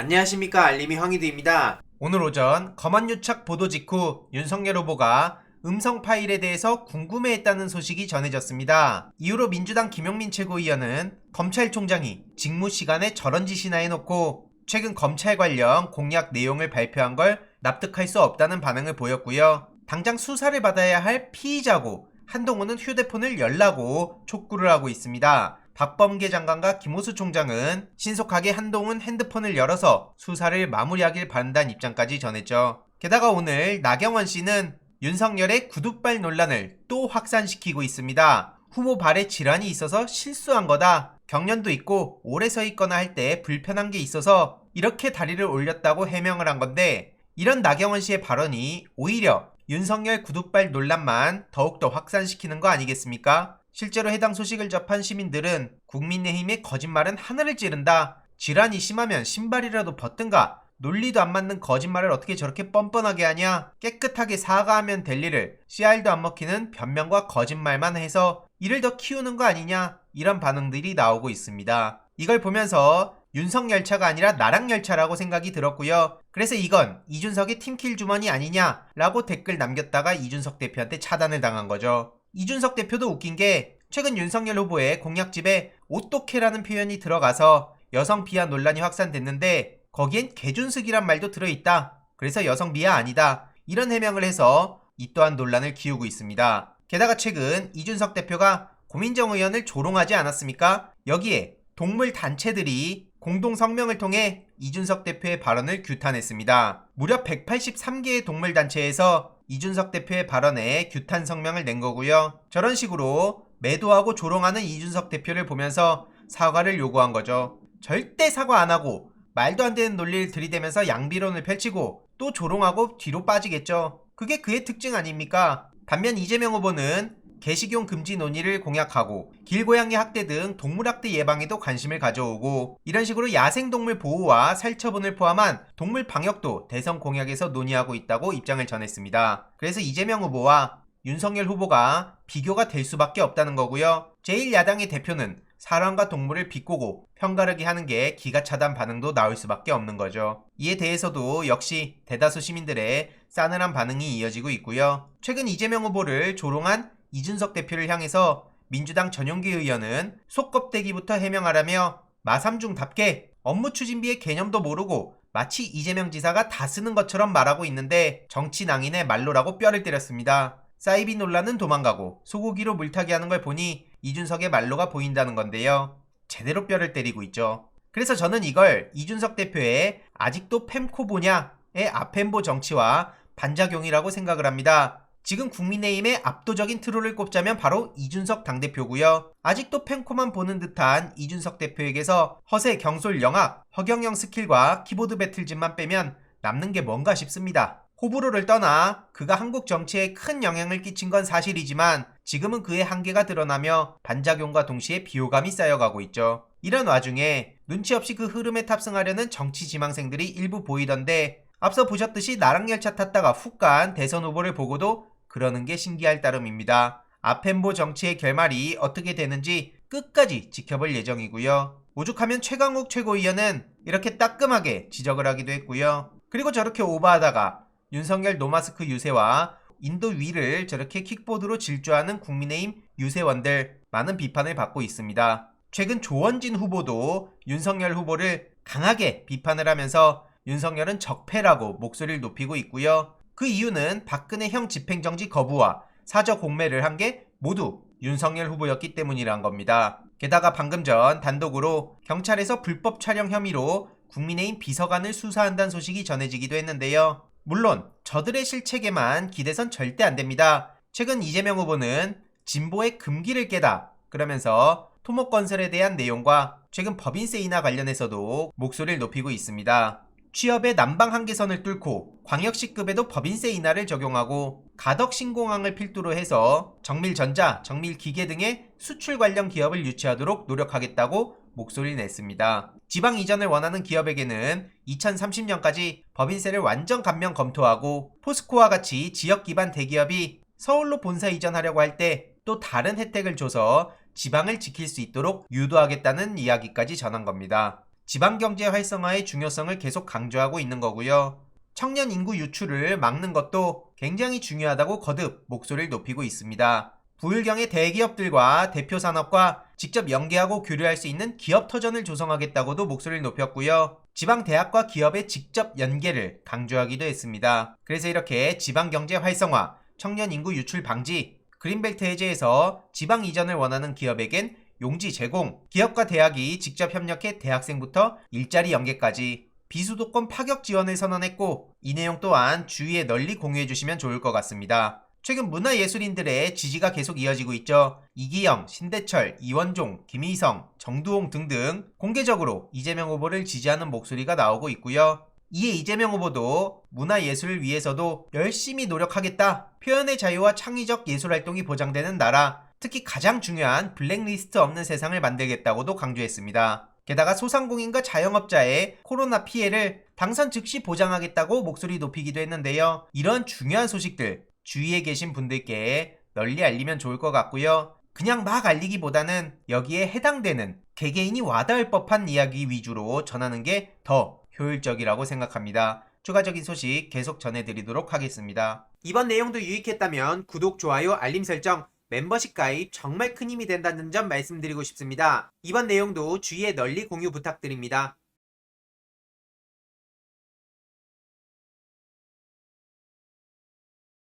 안녕하십니까, 알림이 황희두입니다. 오늘 오전 검언유착 보도 직후 윤석열 후보가 음성 파일에 대해서 궁금해했다는 소식이 전해졌습니다. 이후로 민주당 김용민 최고위원은 검찰총장이 직무 시간에 저런 짓이나 해놓고 최근 검찰 관련 공약 내용을 발표한 걸 납득할 수 없다는 반응을 보였고요. 당장 수사를 받아야 할 피의자고 한동훈은 휴대폰을 열라고 촉구를 하고 있습니다. 박범계 장관과 김호수 총장은 신속하게 한동훈 핸드폰을 열어서 수사를 마무리하길 바란다는 입장까지 전했죠. 게다가 오늘 나경원 씨는 윤석열의 구두발 논란을 또 확산시키고 있습니다. 후보 발에 질환이 있어서 실수한 거다. 경련도 있고 오래 서 있거나 할 때 불편한 게 있어서 이렇게 다리를 올렸다고 해명을 한 건데, 이런 나경원 씨의 발언이 오히려 윤석열 구두발 논란만 더욱더 확산시키는 거 아니겠습니까? 실제로 해당 소식을 접한 시민들은 국민의힘의 거짓말은 하늘을 찌른다. 질환이 심하면 신발이라도 벗든가. 논리도 안 맞는 거짓말을 어떻게 저렇게 뻔뻔하게 하냐. 깨끗하게 사과하면 될 일을 씨알도 안 먹히는 변명과 거짓말만 해서 이를 더 키우는 거 아니냐. 이런 반응들이 나오고 있습니다. 이걸 보면서 윤석열차가 아니라 나락열차라고 생각이 들었고요. 그래서 이건 이준석의 팀킬 주머니 아니냐 라고 댓글 남겼다가 이준석 대표한테 차단을 당한 거죠. 이준석 대표도 웃긴 게 최근 윤석열 후보의 공약집에 오또케라는 표현이 들어가서 여성 비하 논란이 확산됐는데 거기엔 개준숙이란 말도 들어있다. 그래서 여성 비하 아니다. 이런 해명을 해서 이 또한 논란을 키우고 있습니다. 게다가 최근 이준석 대표가 고민정 의원을 조롱하지 않았습니까? 여기에 동물 단체들이 공동 성명을 통해 이준석 대표의 발언을 규탄했습니다. 무려 183개의 동물 단체에서 이준석 대표의 발언에 규탄 성명을 낸 거고요. 저런 식으로 매도하고 조롱하는 이준석 대표를 보면서 사과를 요구한 거죠. 절대 사과 안 하고 말도 안 되는 논리를 들이대면서 양비론을 펼치고 또 조롱하고 뒤로 빠지겠죠. 그게 그의 특징 아닙니까? 반면 이재명 후보는 개식용 금지 논의를 공약하고 길고양이 학대 등 동물학대 예방에도 관심을 가져오고, 이런 식으로 야생동물 보호와 살처분을 포함한 동물 방역도 대선 공약에서 논의하고 있다고 입장을 전했습니다. 그래서 이재명 후보와 윤석열 후보가 비교가 될 수밖에 없다는 거고요. 제1야당의 대표는 사람과 동물을 비꼬고 편가르기 하는 게 기가차단 반응도 나올 수밖에 없는 거죠. 이에 대해서도 역시 대다수 시민들의 싸늘한 반응이 이어지고 있고요. 최근 이재명 후보를 조롱한 이준석 대표를 향해서 민주당 전용기 의원은 속껍데기부터 해명하라며 마삼중답게 업무 추진비의 개념도 모르고 마치 이재명 지사가 다 쓰는 것처럼 말하고 있는데 정치 낭인의 말로라고 뼈를 때렸습니다. 사이비 논란은 도망가고 소고기로 물타기 하는 걸 보니 이준석의 말로가 보인다는 건데요. 제대로 뼈를 때리고 있죠. 그래서 저는 이걸 이준석 대표의 아직도 펨코 보냐의 아펜보 정치와 반작용이라고 생각을 합니다. 지금 국민의힘의 압도적인 트롤을 꼽자면 바로 이준석 당대표고요. 아직도 펜코만 보는 듯한 이준석 대표에게서 허세, 경솔, 영악, 허경영 스킬과 키보드 배틀짓만 빼면 남는 게 뭔가 싶습니다. 호불호를 떠나 그가 한국 정치에 큰 영향을 끼친 건 사실이지만 지금은 그의 한계가 드러나며 반작용과 동시에 비호감이 쌓여가고 있죠. 이런 와중에 눈치 없이 그 흐름에 탑승하려는 정치 지망생들이 일부 보이던데, 앞서 보셨듯이 나락열차 탔다가 훅 간 대선 후보를 보고도 그러는 게 신기할 따름입니다. 아펜보 정치의 결말이 어떻게 되는지 끝까지 지켜볼 예정이고요. 오죽하면 최강욱 최고위원은 이렇게 따끔하게 지적을 하기도 했고요. 그리고 저렇게 오버하다가 윤석열 노마스크 유세와 인도 위를 저렇게 킥보드로 질주하는 국민의힘 유세원들 많은 비판을 받고 있습니다. 최근 조원진 후보도 윤석열 후보를 강하게 비판을 하면서 윤석열은 적폐라고 목소리를 높이고 있고요. 그 이유는 박근혜 형 집행정지 거부와 사저 공매를 한 게 모두 윤석열 후보였기 때문이란 겁니다. 게다가 방금 전 단독으로 경찰에서 불법 촬영 혐의로 국민의힘 비서관을 수사한다는 소식이 전해지기도 했는데요. 물론 저들의 실책에만 기대선 절대 안 됩니다. 최근 이재명 후보는 진보의 금기를 깨다 그러면서 토목건설에 대한 내용과 최근 법인세 인하 관련해서도 목소리를 높이고 있습니다. 취업의 남방 한계선을 뚫고 광역시급에도 법인세 인하를 적용하고 가덕신공항을 필두로 해서 정밀전자, 정밀기계 등의 수출 관련 기업을 유치하도록 노력하겠다고 목소리를 냈습니다. 지방 이전을 원하는 기업에게는 2030년까지 법인세를 완전 감면 검토하고 포스코와 같이 지역 기반 대기업이 서울로 본사 이전하려고 할 때 또 다른 혜택을 줘서 지방을 지킬 수 있도록 유도하겠다는 이야기까지 전한 겁니다. 지방경제 활성화의 중요성을 계속 강조하고 있는 거고요. 청년 인구 유출을 막는 것도 굉장히 중요하다고 거듭 목소리를 높이고 있습니다. 부울경의 대기업들과 대표 산업과 직접 연계하고 교류할 수 있는 기업터전을 조성하겠다고도 목소리를 높였고요. 지방대학과 기업의 직접 연계를 강조하기도 했습니다. 그래서 이렇게 지방경제 활성화, 청년 인구 유출 방지, 그린벨트 해제에서 지방 이전을 원하는 기업에겐 용지 제공, 기업과 대학이 직접 협력해 대학생부터 일자리 연계까지 비수도권 파격 지원을 선언했고, 이 내용 또한 주위에 널리 공유해 주시면 좋을 것 같습니다. 최근 문화예술인들의 지지가 계속 이어지고 있죠. 이기영, 신대철, 이원종, 김희성, 정두홍 등등 공개적으로 이재명 후보를 지지하는 목소리가 나오고 있고요. 이에 이재명 후보도 문화예술을 위해서도 열심히 노력하겠다. 표현의 자유와 창의적 예술활동이 보장되는 나라, 특히 가장 중요한 블랙리스트 없는 세상을 만들겠다고도 강조했습니다. 게다가 소상공인과 자영업자의 코로나 피해를 당선 즉시 보장하겠다고 목소리 높이기도 했는데요. 이런 중요한 소식들 주위에 계신 분들께 널리 알리면 좋을 것 같고요. 그냥 막 알리기보다는 여기에 해당되는 개개인이 와닿을 법한 이야기 위주로 전하는 게 더 효율적이라고 생각합니다. 추가적인 소식 계속 전해드리도록 하겠습니다. 이번 내용도 유익했다면 구독, 좋아요, 알림 설정, 멤버십 가입 정말 큰 힘이 된다는 점 말씀드리고 싶습니다. 이번 내용도 주위에 널리 공유 부탁드립니다.